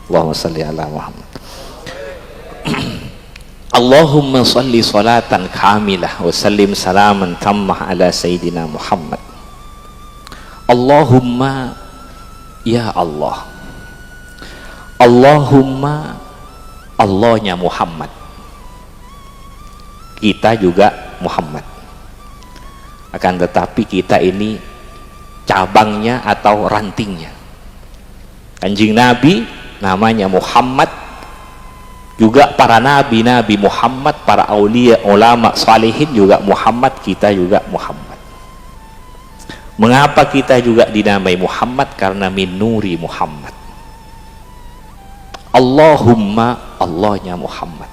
Allahumma salli ala Muhammad. Allahumma salli salatan kamilah wa sallim salaman tammah ala Sayyidina Muhammad. Allahumma, ya Allah, Allahumma, Allahnya Muhammad, kita juga Muhammad, akan tetapi kita ini cabangnya atau rantingnya. Kanjeng Nabi namanya Muhammad, juga para nabi-nabi Muhammad, para aulia, ulama, salihin juga Muhammad, kita juga Muhammad. Mengapa kita juga dinamai Muhammad? Karena min nuri Muhammad. Allahumma, Allahnya Muhammad.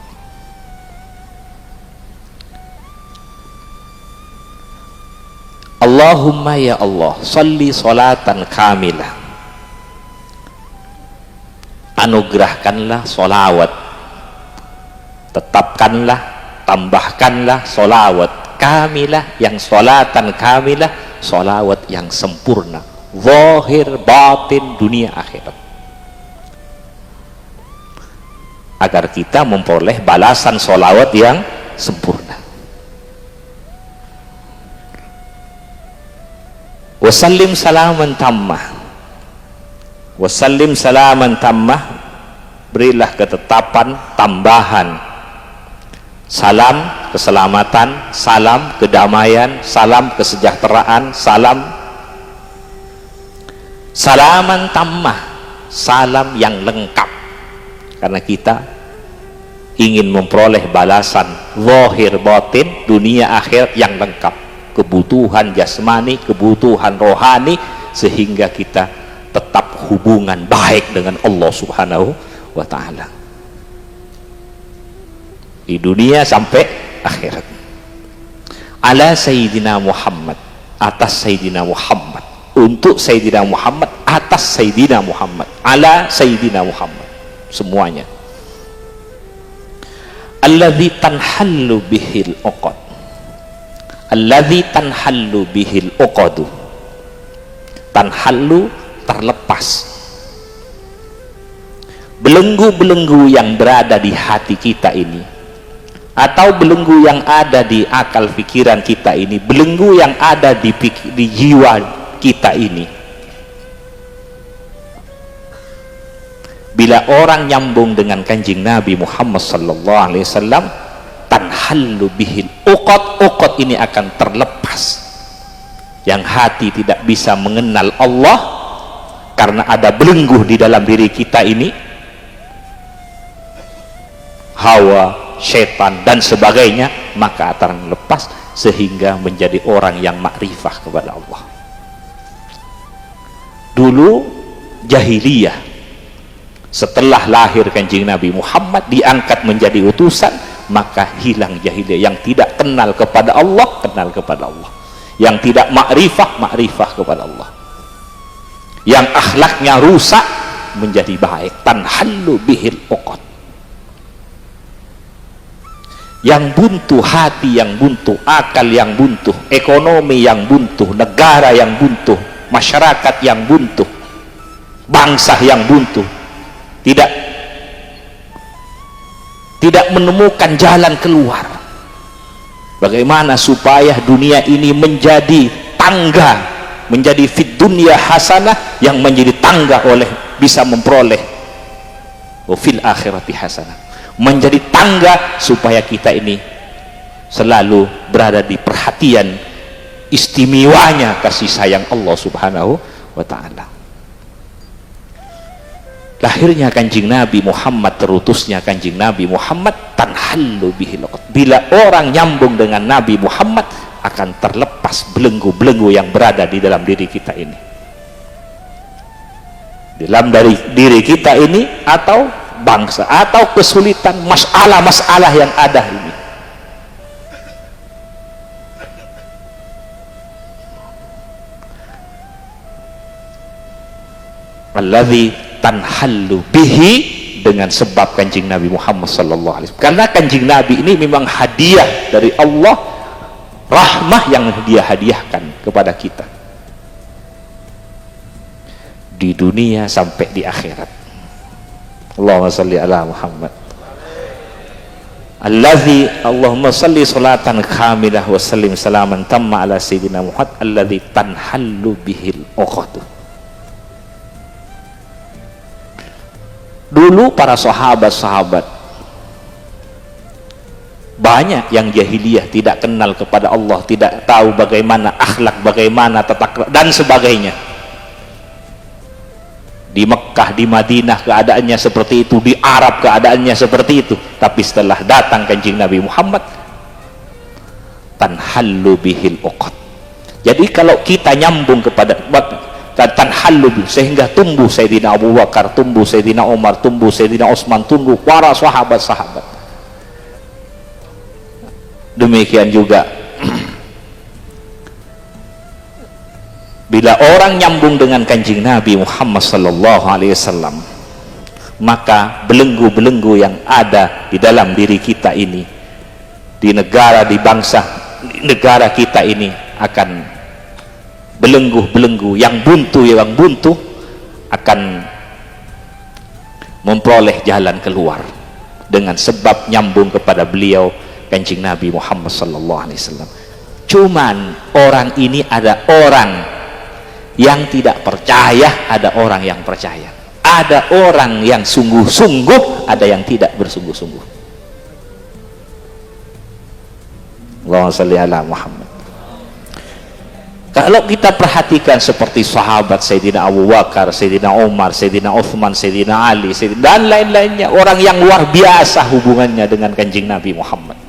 Allahumma, ya Allah, salli salatan kamilah, anugerahkanlah solawat, tetapkanlah, tambahkanlah solawat kamilah, yang solatan kamilah, solawat yang sempurna, zahir batin dunia akhirat, agar kita memperoleh balasan solawat yang sempurna. Wasallim salaman tammah, wasallim salaman tammah, berilah ketetapan tambahan salam keselamatan, salam kedamaian, salam kesejahteraan, salam salaman tammah, salam yang lengkap, karena kita ingin memperoleh balasan zahir batin dunia akhir yang lengkap, kebutuhan jasmani, kebutuhan rohani, sehingga kita tetap hubungan baik dengan Allah Subhanahu wa ta'ala di dunia sampai akhirat. Ala Sayyidina Muhammad, atas Sayyidina Muhammad, untuk Sayyidina Muhammad, atas Sayyidina Muhammad, ala Sayyidina Muhammad, semuanya. Alladzi tanhallu bihil uqad, alladzi tanhallu bihil uqadu, tanhallu terlepas, belenggu-belenggu yang berada di hati kita ini, atau belenggu yang ada di akal pikiran kita ini, belenggu yang ada di jiwa kita ini. Bila orang nyambung dengan kanjeng Nabi Muhammad sallallahu alaihi wasallam, tanhallu bihil uqad, uqad ini akan terlepas. Yang hati tidak bisa mengenal Allah karena ada belenggu di dalam diri kita ini, hawa, setan dan sebagainya, maka akan lepas sehingga menjadi orang yang makrifah kepada Allah. Dulu jahiliyah, setelah lahir kanjeng Nabi Muhammad diangkat menjadi utusan, maka hilang jahiliyah. Yang tidak kenal kepada Allah, kenal kepada Allah. Yang tidak makrifah, makrifah kepada Allah. Yang akhlaknya rusak menjadi baik. Tanhallu bihil uqad. Yang buntu, hati yang buntu, akal yang buntu, ekonomi yang buntu, negara yang buntu, masyarakat yang buntu, bangsa yang buntu, tidak menemukan jalan keluar. Bagaimana supaya dunia ini menjadi tangga, menjadi fid dunya hasanah, yang menjadi tangga oleh bisa memperoleh wa fil akhirati hasanah, menjadi tangga supaya kita ini selalu berada di perhatian istimewanya kasih sayang Allah Subhanahu wa ta'ala. Lahirnya kanjeng Nabi Muhammad, terutusnya kanjeng Nabi Muhammad, tanhallu bihil uqad. Bila orang nyambung dengan Nabi Muhammad, akan terlepas belenggu-belenggu yang berada di dalam diri kita ini, dalam dari diri kita ini, atau bangsa, atau kesulitan, masalah-masalah yang ada ini. Alladzi tanhallu bihi, dengan sebab kanjeng Nabi Muhammad sallallahu alaihi wasallam. Karena kanjeng Nabi ini memang hadiah dari Allah, rahmah yang dia hadiahkan kepada kita di dunia sampai di akhirat. Allahumma salli ala Muhammad. Alladzi Allahumma salli salatan kamilah wa sallim salaman tamma ala sayyidina Muhammad alladzi tanhallu bihil uqad. Dulu para sahabat-sahabat banyak yang jahiliyah, tidak kenal kepada Allah, tidak tahu bagaimana akhlak, bagaimana tata krama dan sebagainya. Di Mekkah, di Madinah keadaannya seperti itu, di Arab keadaannya seperti itu. Tapi setelah datang Kanjeng Nabi Muhammad, tanhallu bihil uqad. Jadi kalau kita nyambung kepada tanhallu, sehingga tumbuh Sayyidina Abu Bakar, tumbuh Sayyidina Umar, tumbuh Sayyidina Utsman, tumbuh para sahabat-sahabat. Demikian juga bila orang nyambung dengan Kanjeng Nabi Muhammad sallallahu alaihi wasallam, maka belenggu-belenggu yang ada di dalam diri kita ini, di negara, di bangsa negara kita ini akan belenggu-belenggu yang buntu akan memperoleh jalan keluar dengan sebab nyambung kepada beliau Kanjeng Nabi Muhammad sallallahu alaihi wasallam. Cuman orang ini ada orang yang tidak percaya, ada orang yang percaya, ada orang yang sungguh-sungguh, ada yang tidak bersungguh-sungguh. Allahumma shalli ala Muhammad. Kalau kita perhatikan seperti sahabat Sayyidina Abu Bakar, Sayyidina Umar, Sayyidina Utsman, Sayyidina Ali, dan lain-lainnya, orang yang luar biasa hubungannya dengan Kanjeng Nabi Muhammad.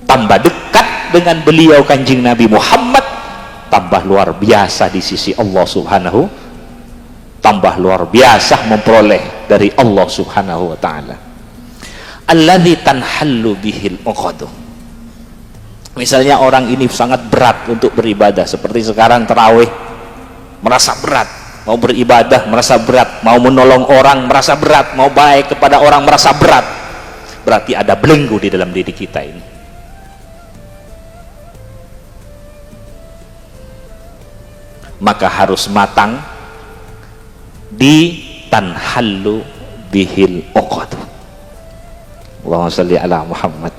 Tambah dekat dengan beliau Kanjeng Nabi Muhammad, tambah luar biasa di sisi Allah Subhanahu, tambah luar biasa memperoleh dari Allah Subhanahu wa ta'ala. Alladzi tanhallu bihil uqad. Misalnya orang ini sangat berat untuk beribadah, seperti sekarang tarawih, merasa berat, mau beribadah merasa berat, mau menolong orang merasa berat, mau baik kepada orang merasa berat, berarti ada belenggu di dalam diri kita ini. Maka harus matang di tanhallu bihil uqad. Allahumma shalli ala Muhammad.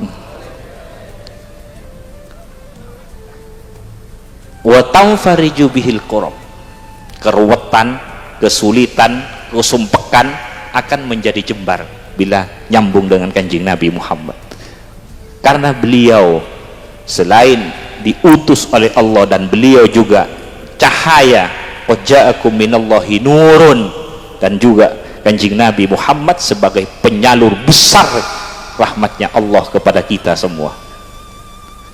Wa tanfariju bihil qurab. Keruwetan, kesulitan, kesumpekan akan menjadi jembar bila nyambung dengan Kanjeng Nabi Muhammad. Karena beliau selain diutus oleh Allah, dan beliau juga cahaya, qad ja'akum minallahi nurun, dan juga Kanjeng Nabi Muhammad sebagai penyalur besar rahmatnya Allah kepada kita semua.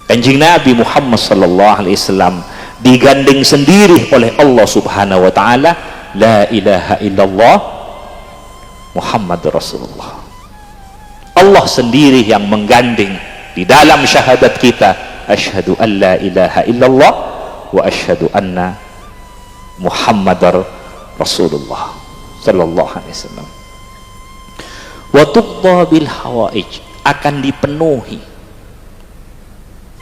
Kanjeng Nabi Muhammad sallallahu alaihi wasallam digandeng sendiri oleh Allah Subhanahu wa taala, la ilaha illallah Muhammad Rasulullah. Allah sendiri yang menggandeng di dalam syahadat kita, asyhadu an la ilaha illallah wa asyhadu anna Muhammadar Rasulullah sallallahu alaihi wasallam. Wa tuqda bil hawaij, akan dipenuhi.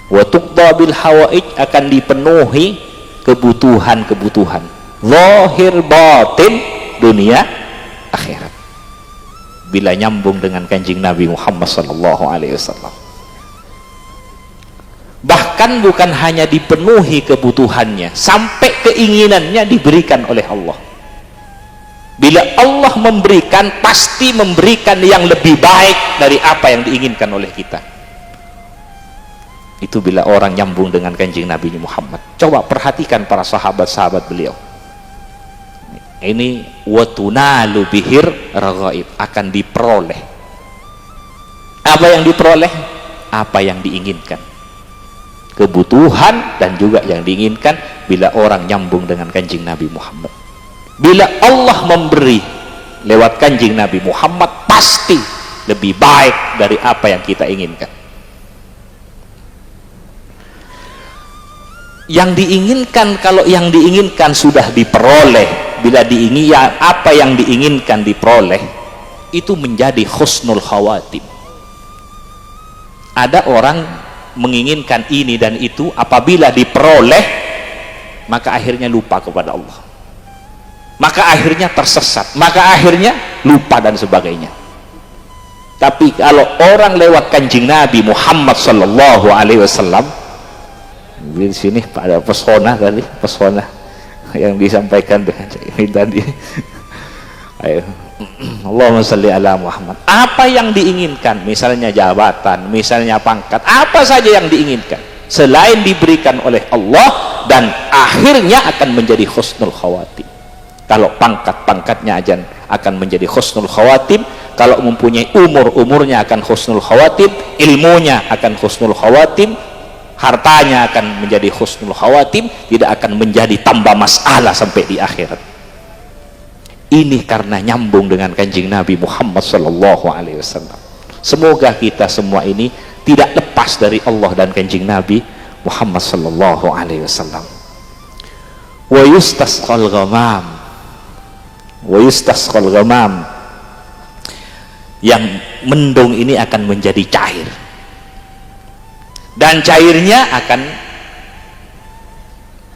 Wa tuqda bil hawaij, akan dipenuhi kebutuhan-kebutuhan zahir batin, dunia akhirat, bila nyambung dengan Kanjeng Nabi Muhammad sallallahu alaihi wasallam. Bahkan bukan hanya dipenuhi kebutuhannya, sampai keinginannya diberikan oleh Allah. Bila Allah memberikan, pasti memberikan yang lebih baik dari apa yang diinginkan oleh kita. Itu bila orang nyambung dengan Kanjeng Nabi Muhammad. Coba perhatikan para sahabat-sahabat beliau. Ini watunalu bihir raghaib, akan diperoleh. Apa yang diperoleh? Apa yang diinginkan. Kebutuhan dan juga yang diinginkan bila orang nyambung dengan Kanjeng Nabi Muhammad. Bila Allah memberi lewat Kanjeng Nabi Muhammad, pasti lebih baik dari apa yang kita inginkan. Yang diinginkan, kalau yang diinginkan sudah diperoleh, bila diingin apa yang diinginkan diperoleh, itu menjadi husnul khawatim. Ada orang menginginkan ini dan itu, apabila diperoleh maka akhirnya lupa kepada Allah, maka akhirnya tersesat, maka akhirnya lupa dan sebagainya. Tapi kalau orang lewat kanjeng Nabi Muhammad sallallahu alaihi wasallam, di sini ada pesona tadi, pesona yang disampaikan dengan ini tadi. Ayo, Allahumma sholli ala Muhammad. Apa yang diinginkan, misalnya jabatan, misalnya pangkat, apa saja yang diinginkan selain diberikan oleh Allah, dan akhirnya akan menjadi husnul khawatim. Kalau pangkat-pangkatnya akan menjadi husnul khawatim, kalau mempunyai umurnya akan husnul khawatim, ilmunya akan husnul khawatim, hartanya akan menjadi husnul khawatim, tidak akan menjadi tambah masalah sampai di akhirat. Ini karena nyambung dengan kanjeng Nabi Muhammad sallallahu alaihi wasallam. Semoga kita semua ini tidak lepas dari Allah dan kanjeng Nabi Muhammad sallallahu alaihi wasallam. Wa yustasqal ghamam, wa yustasqal ghamam, yang mendung ini akan menjadi cair, dan cairnya akan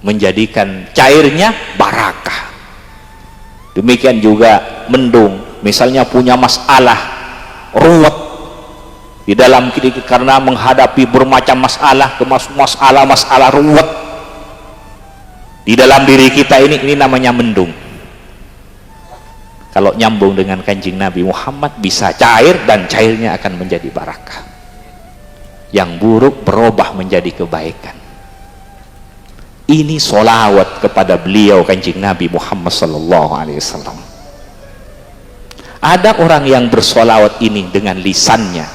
menjadikan cairnya barakah. Demikian juga mendung, misalnya punya masalah ruwet di dalam karena menghadapi bermacam masalah, masalah ruwet di dalam diri kita, ini namanya mendung. Kalau nyambung dengan kanjeng Nabi Muhammad bisa cair, dan cairnya akan menjadi barakah. Yang buruk berubah menjadi kebaikan. Ini solawat kepada beliau kanjeng Nabi Muhammad sallallahu alaihi wasallam. Ada orang yang bersolawat ini dengan lisannya,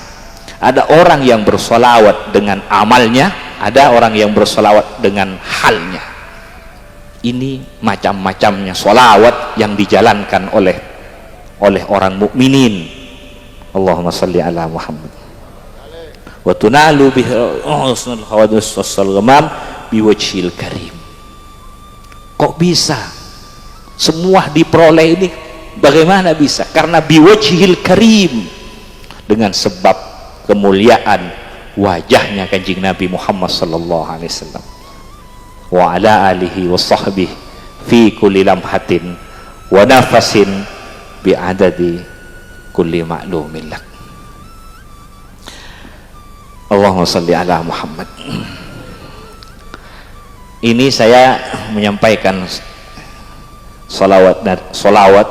ada orang yang bersolawat dengan amalnya, ada orang yang bersolawat dengan halnya. Ini macam-macamnya solawat yang dijalankan oleh orang mukminin. Allahumma sholli ala Muhammad. Wa tunalu bihi husnul khawadis wassal ghamam biwajhil karim. Kok bisa semua diperoleh ini? Bagaimana bisa? Karena biwajhil karim, dengan sebab kemuliaan wajahnya kanjeng Nabi Muhammad sallallahu alaihi wasallam, wa ala alihi wa sahbihi fi kulli lamhatin wa nafasin bi adadi kulli ma'lumin lak. Allahumma sholli ala Muhammad. Ini saya menyampaikan solawat